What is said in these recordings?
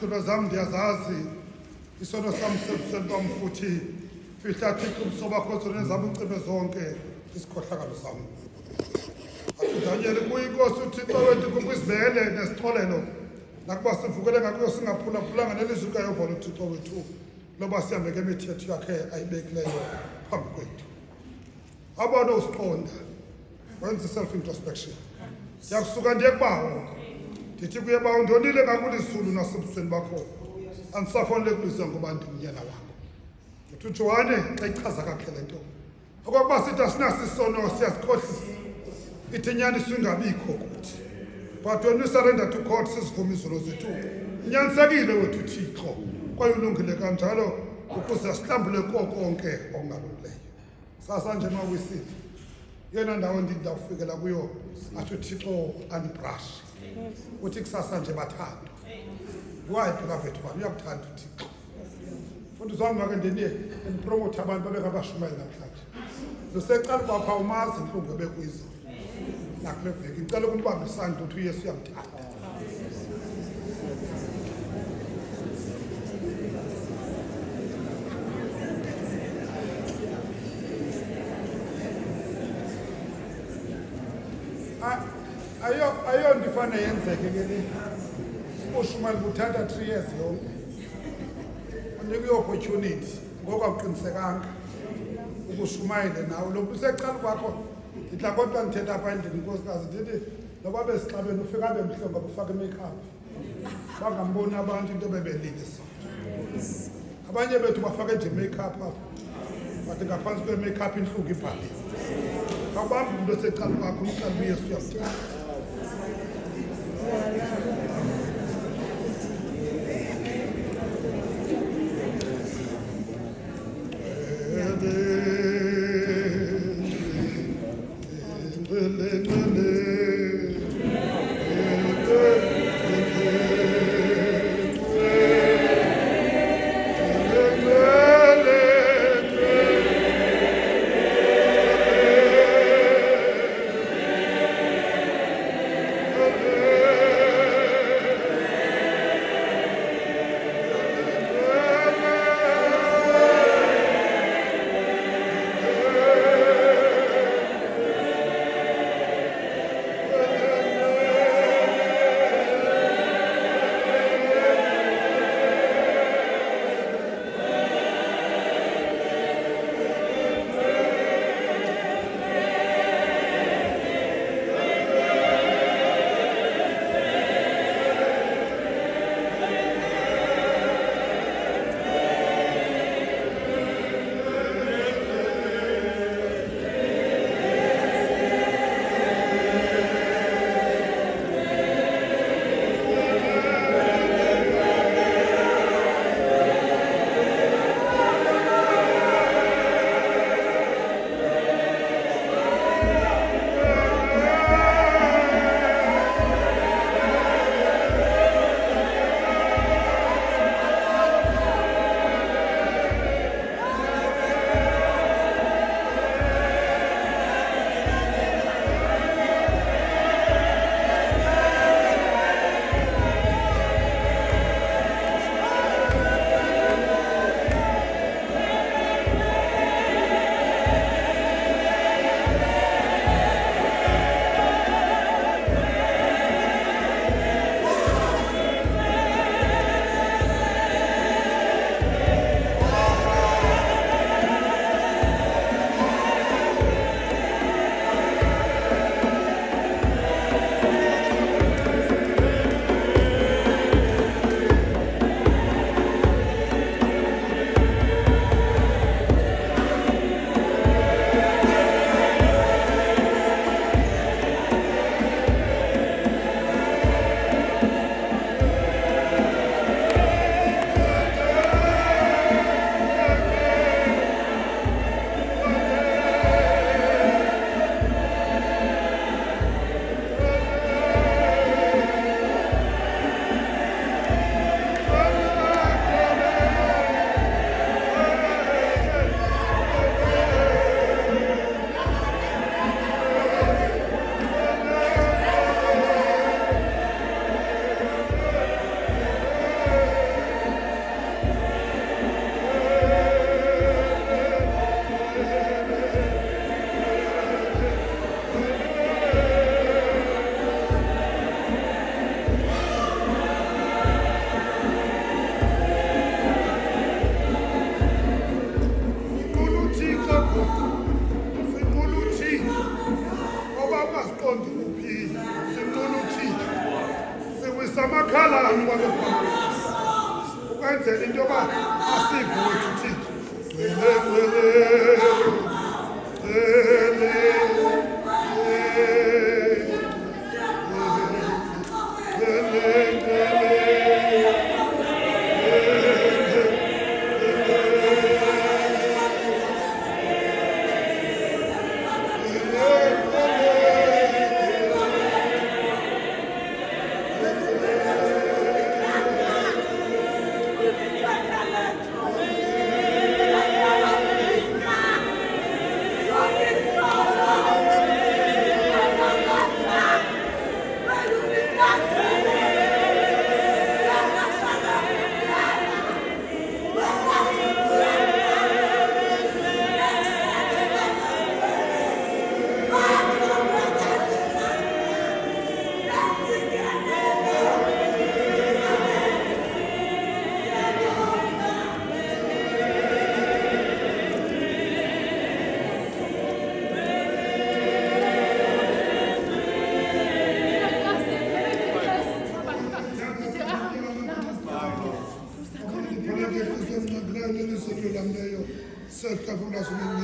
izigqibo zam ndiyazazi, isono sam sebusweni bam futhi fihla Thixo ubuso bakho zona zam ucime zonke isikhohlakalo sam. Daniel kuyinkosi uThixo wethu kukwizibele nesixolelo nakuba sivukele ngakuyo singaphulaphulanga nelizwi likaYehova uThixo wethu loba sihambe ngemithetho yakhe ayibekileyo phambi kwethu. Abantu usiqonda wenza self-introspection. Ndiyakusuka ndiye kubawo ndithi kuye bawo ndonile ngakulisulu nasebusweni bakho andisafanele kubiza ngoba ndimnyana wakho. Ndithi uJohane xa ichaza kakhe le nto okokuba sithi asinaso isono siyazikhohlisa ithi inyaniso ingabikho kuthi, but when we surrender to God sizivuma izono zethu inyanisekile wethu Thixo kwaye ulungile kanjalo ukuze sihlambule konke okungalungileyo. Sasa nje mawisithi yena ndawo ndawufikela kuyo athi uThixo andibrush uthi kusasa nje bathandwa. Why beloved one, uyakuthanda uThixo. Mfundisi wami make ndipromote abantu babengabashumayeli namhlanje. Lusecala kwapha umazi inhlungu ebekuyizo nakule veki. Ngicela ukumbamba isandla uthi uYesu uyamthanda. Ayo ndifane yenzeke ke le. Ushumali buthatha 3 years yonke. Unikwe opportunity ngoba uqinisekanga ukushumayele nawe lo usecala kwakho idla kodwa ngithetha apha endini inkosikazi ndithi noba besixabene ufika abe mhlongo ngoba ufaka i-makeup bangamboni abantu into bebelile so abanye bethu bafake nje i-makeup apha bathi ngaphansi kwe-makeup inhlungu ibhalile akubambi umuntu osecala kwakho umcala uYesu uyamthanda. phambi kwakho ukwenzela into yoba asive wethu Thixo.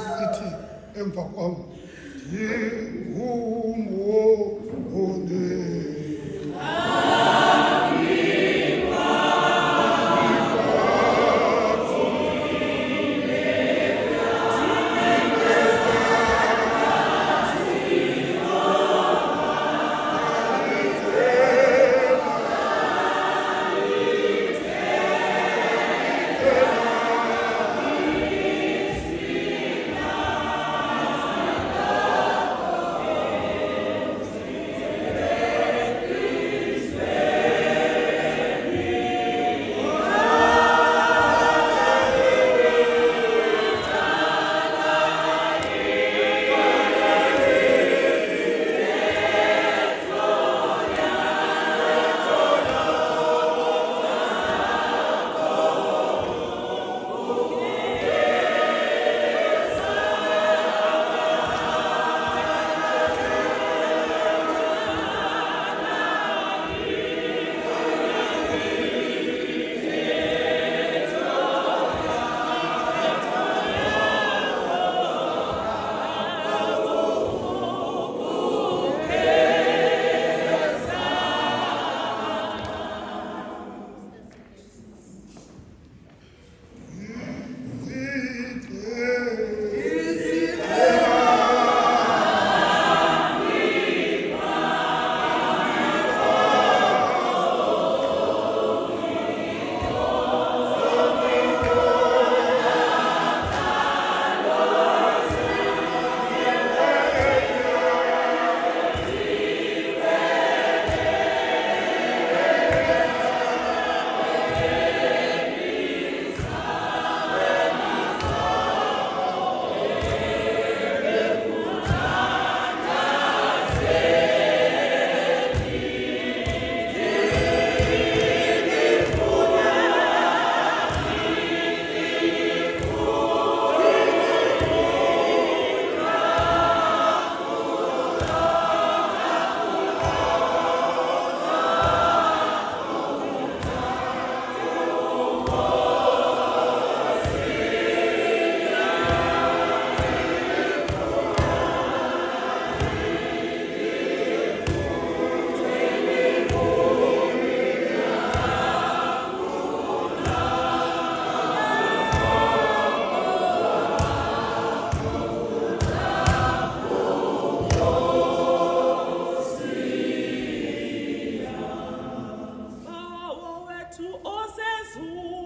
Sithi emva kwam to osezulu